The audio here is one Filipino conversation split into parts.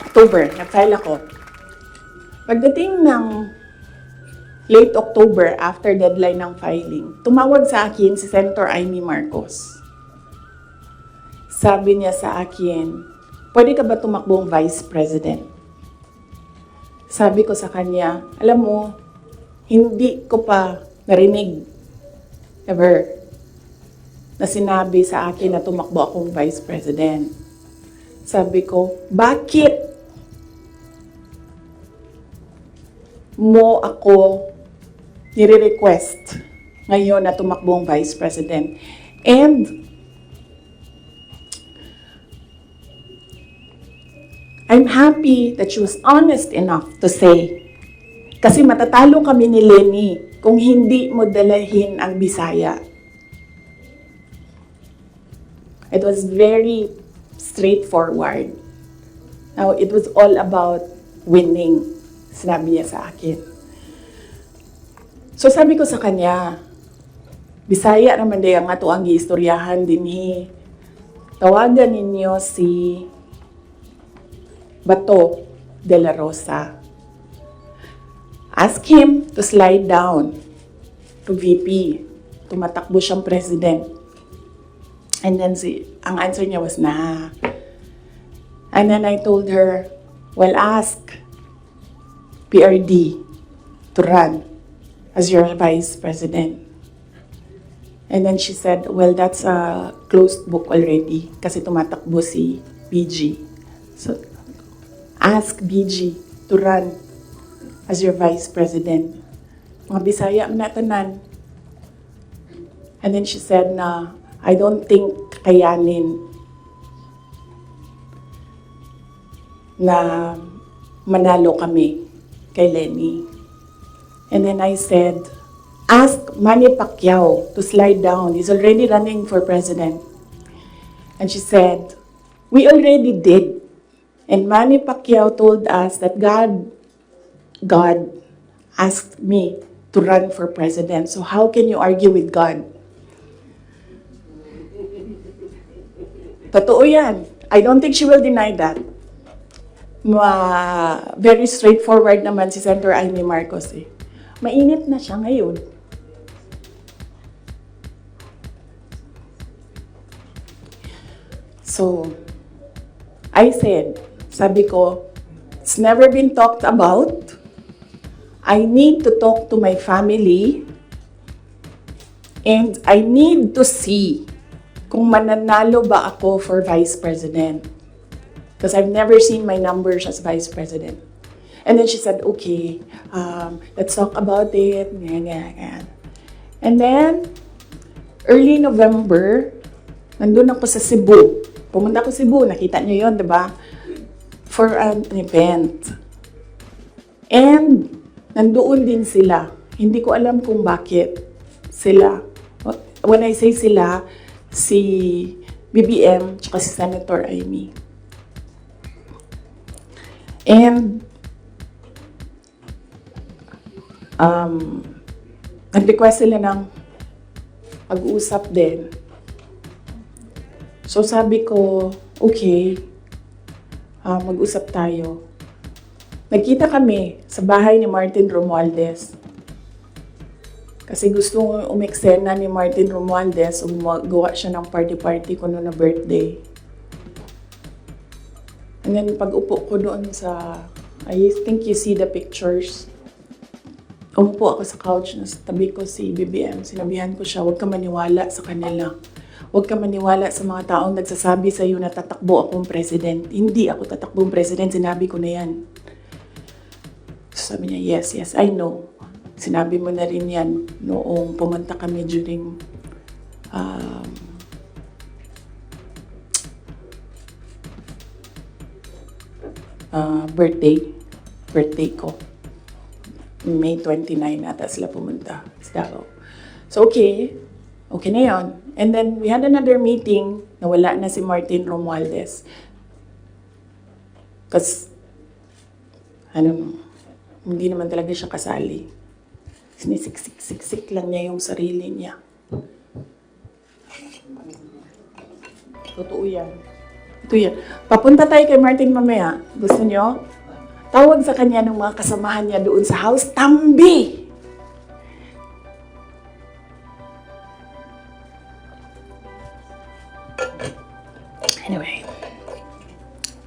October, nag-file ako. Pagdating ng late October, after deadline ng filing, tumawag sa akin si Senator Amy Marcos. Sabi niya sa akin, pwede ka ba tumakbong Vice President? Sabi ko sa kanya, alam mo, hindi ko pa narinig ever na sinabi sa akin na tumakbo akong Vice President. Sabi ko, bakit mo ako nire-request ngayon na tumakbo ang Vice President? And I'm happy that she was honest enough to say, kasi matatalo kami ni Lenny kung hindi mo dalahin ang Bisaya. It was very straightforward. Now, it was all about winning, sinabi niya sa akin. So sabi ko sa kanya, Bisaya naman day ang ato ang giistoryahan dinhi. Tawagan ninyo si Bato de la Rosa. Ask him to slide down to VP. Tumatakbo siyang president. And then ang answer niya was, nah. And then I told her, well, ask PRD to run as your vice president. And then she said, well, that's a closed book already kasi tumatakbo si BG. So, ask BG to run as your vice president. Mga Bisaya na tanan. And then she said na, I don't think kayanin na manalo kami kay Lenny. And then I said, ask Manny Pacquiao to slide down. He's already running for president. And she said, we already did. And Manny Pacquiao told us that God asked me to run for president. So how can you argue with God? Totoo yan. I don't think she will deny that. Very straightforward naman si Senator Amy Marcos eh. Mainit na siya ngayon. So, I said, sabi ko, it's never been talked about. I need to talk to my family and I need to see kung mananalo ba ako for Vice President. Because I've never seen my numbers as Vice President. And then she said, okay, let's talk about it. And then, early November, nandun ako sa Cebu. Pumunta ako sa Cebu, nakita niyo yun, di ba? For an event. And, nandoon din sila. Hindi ko alam kung bakit sila. When I say sila, si BBM, tsaka si Senator Amy. And, nag-request sila ng pag-uusap din. So sabi ko, okay, mag-usap tayo. Nagkita kami sa bahay ni Martin Romualdez. Kasi gusto umeksena ni Martin Romualdez, gawa siya ng party-party ko noon na birthday. And then pag-upo ko doon sa, I think you see the pictures. Umupo ako sa couch, na sa tabi ko si BBM. Sinabihan ko siya, huwag ka maniwala sa kanila. Huwag ka maniwala sa mga taong nagsasabi sa iyo na tatakbo akong president. Hindi ako tatakbong president, sinabi ko na yan. So sabi niya, yes, I know. Sinabi mo na rin yan noong pumunta kami during birthday ko. May 29 ata sila pumunta sa Davao. So okay na yun. And then we had another meeting na wala na si Martin Romualdez. Kasi, hindi naman talaga siya kasali. Sinisiksik lang niya yung sarili niya. Totoo yan. Ito yan. Papunta tayo kay Martin mamaya. Gusto nyo? Tawag sa kanya ng mga kasamahan niya doon sa house, Tambi! Anyway,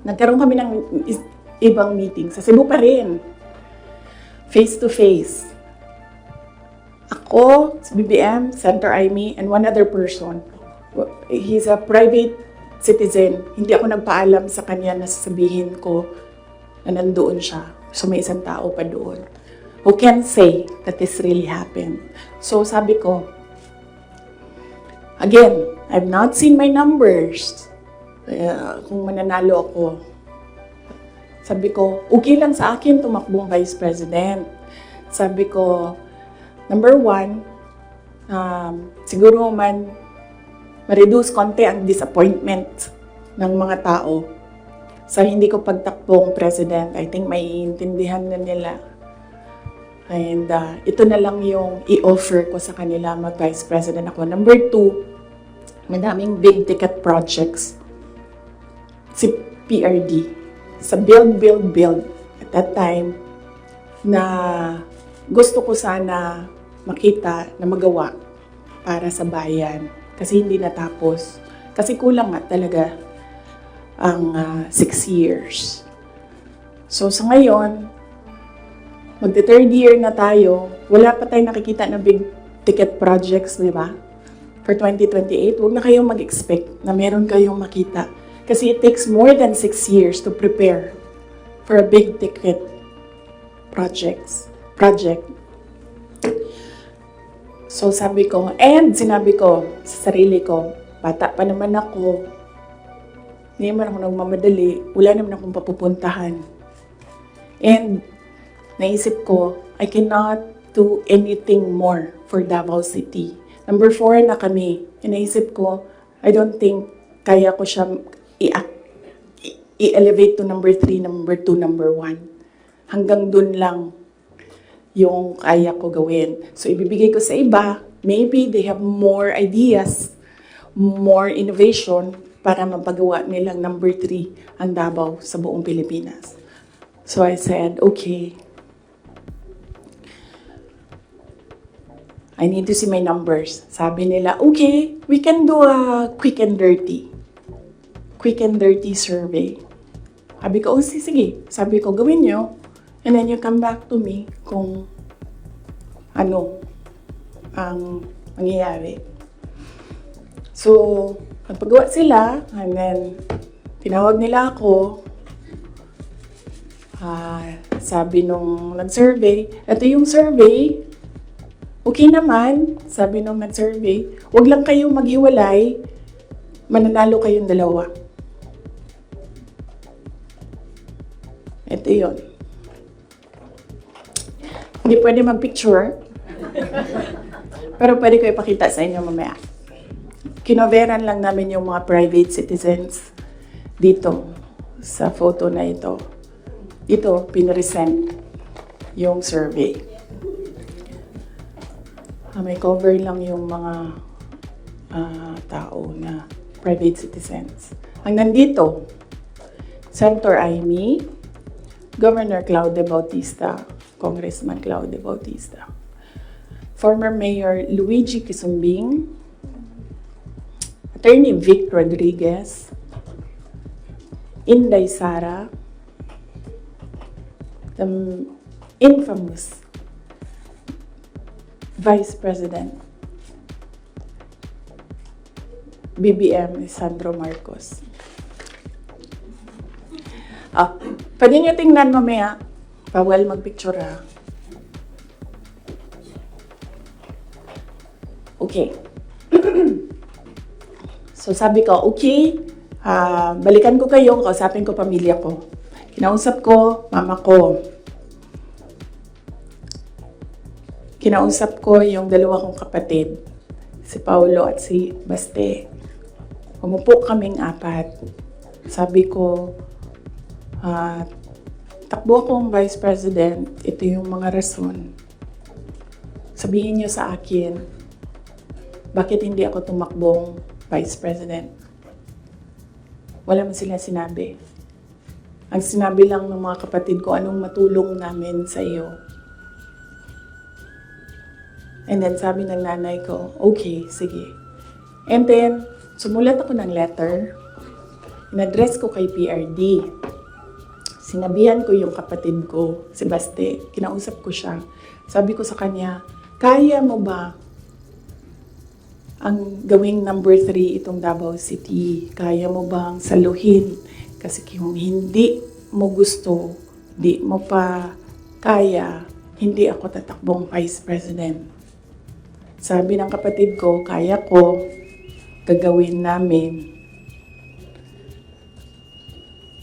nagkaroon kami ng ibang meeting. Sa Cebu pa rin. Face to face. Ako, BBM, Senator Amy, and one other person. He's a private citizen. Hindi ako nagpaalam sa kanya na sasabihin ko na nandoon siya. So may isang tao pa doon who can say that this really happened. So sabi ko, again, I've not seen my numbers. Kung mananalo ako. Sabi ko, okay lang sa akin tumakbong Vice President. Sabi ko, number one, siguro man ma-reduce konti ang disappointment ng mga tao sa hindi ko pagtakbong President. I think maiintindihan na nila. And ito na lang yung i-offer ko sa kanila mag-Vice President ako. Number two, madaming big ticket projects. Si PRD. Sa build. At that time, na gusto ko sana makita na magawa para sa bayan. Kasi hindi natapos. Kasi kulang nga talaga ang 6 years. So sa ngayon, magte-third year na tayo, wala pa tayong nakikita na big ticket projects, di ba? For 2028, huwag na kayong mag-expect na meron kayong makita. Kasi it takes more than 6 years to prepare for a big ticket project. So sabi ko, and sinabi ko sa sarili ko, bata pa naman ako, hindi naman ako nagmamadali, wala naman akong papupuntahan. And naisip ko, I cannot do anything more for Davao City. Number 4 na kami. And naisip ko, I don't think kaya ko siya i-elevate to number 3, number 2, number 1. Hanggang dun lang yung kaya ko gawin. So, ibibigay ko sa iba. Maybe they have more ideas, more innovation para mapagawa nilang number 3 ang Davao sa buong Pilipinas. So, I said, okay. I need to see my numbers. Sabi nila, okay, we can do a quick and dirty survey. Sabi ko, oh, sige. Sabi ko, gawin nyo. And then you come back to me kung ano ang mangyayari. So, nagpagawa sila, and then tinawag nila ako. Sabi nung nag-survey, ito yung survey. Okay naman, sabi nung nag-survey, huwag lang kayong maghiwalay, mananalo kayong dalawa. Ito yun. Hindi pwede mag-picture, pero pwede ko ipakita sa inyo mamaya. Kinoveran lang namin yung mga private citizens dito sa photo na ito. Ito, pinresent yung survey. May cover lang yung mga tao na private citizens. Ang nandito, Senator Amy, Governor Claude Bautista, Congressman Claude Bautista, former Mayor Luigi Quisumbing, Attorney Vic Rodriguez, Inday Sara, the infamous Vice President BBM Sandro Marcos. Pwede nyo tingnan mamaya. Bawal mag-picture ha. Okay. So sabi ko, okay, balikan ko kayo, kausapin ko pamilya ko. Kinausap ko, mama ko. Kinausap ko yung dalawa kong kapatid, si Paulo at si Baste. Umupo kaming 4. Sabi ko, takbo akong Vice President, ito yung mga rason. Sabihin niyo sa akin, bakit hindi ako tumakbong Vice President? Wala man sila sinabi. Ang sinabi lang ng mga kapatid ko, anong matulong namin sa iyo. And then sabi ng nanay ko, okay, sige. And then, sumulat ako ng letter. In-address ko kay PRD. Sinabihan ko yung kapatid ko, si Baste. Kinausap ko siya. Sabi ko sa kanya, kaya mo ba ang gawing number 3 itong Davao City? Kaya mo bang saluhin? Kasi kung hindi mo gusto, di mo pa kaya, hindi ako tatakbong Vice President. Sabi ng kapatid ko, kaya ko, gagawin namin.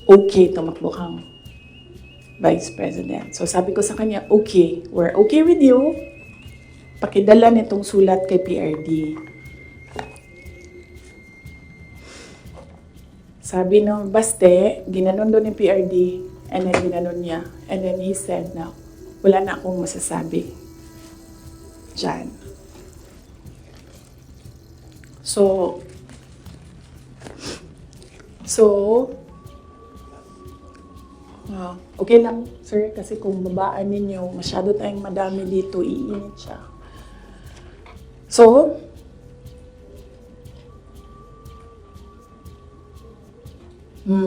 Okay, tumakbo kang Vice President. So sabi ko sa kanya, okay, we're okay with you. Pakidala nitong sulat kay PRD. Sabi ng Baste, ginanon doon ni PRD, and then ginanon niya. And then he said na, wala na akong masasabi dyan. So, okay lang, sir, kasi kung babaan ninyo, masyado tayong madami dito, iinit siya. So,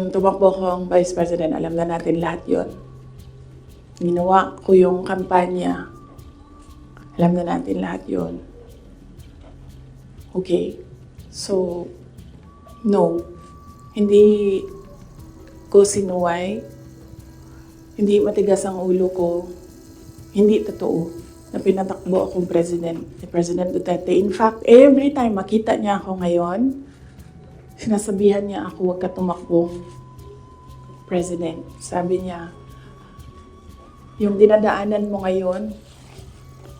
tumakbo akong Vice President, alam na natin lahat yon. Ginawa ko yung kampanya, alam na natin lahat yon. Okay, so, no, hindi ko sinuway, hindi matigas ang ulo ko, hindi totoo na pinatakbo akong President, ni President Duterte. In fact, every time makita niya ako ngayon, sinasabihan niya ako, huwag ka tumakbong President. Sabi niya, yung dinadaanan mo ngayon,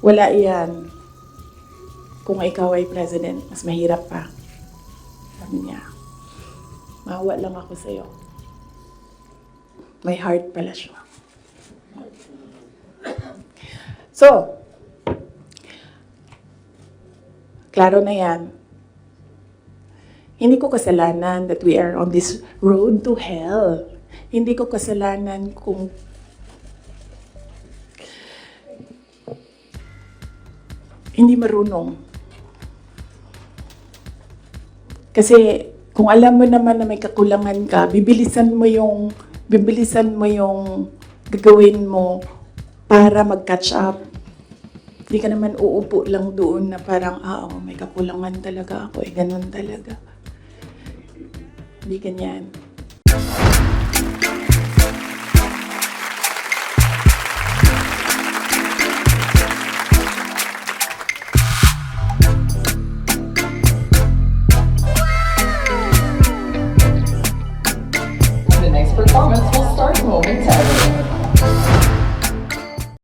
wala iyan. Kung ikaw ay President, mas mahirap pa. Sabi niya, maawa lang ako sa'yo. May heart pala siya. So, klaro na yan. Hindi ko kasalanan that we are on this road to hell. Hindi ko kasalanan kung hindi marunong. Kasi kung alam mo naman na may kakulangan ka, bibilisan mo yung gagawin mo para mag-catch up. Hindi ka naman uupo lang doon na parang, may kakulangan talaga ako, ganun talaga. Hindi ganyan. The next performance will start momentarily.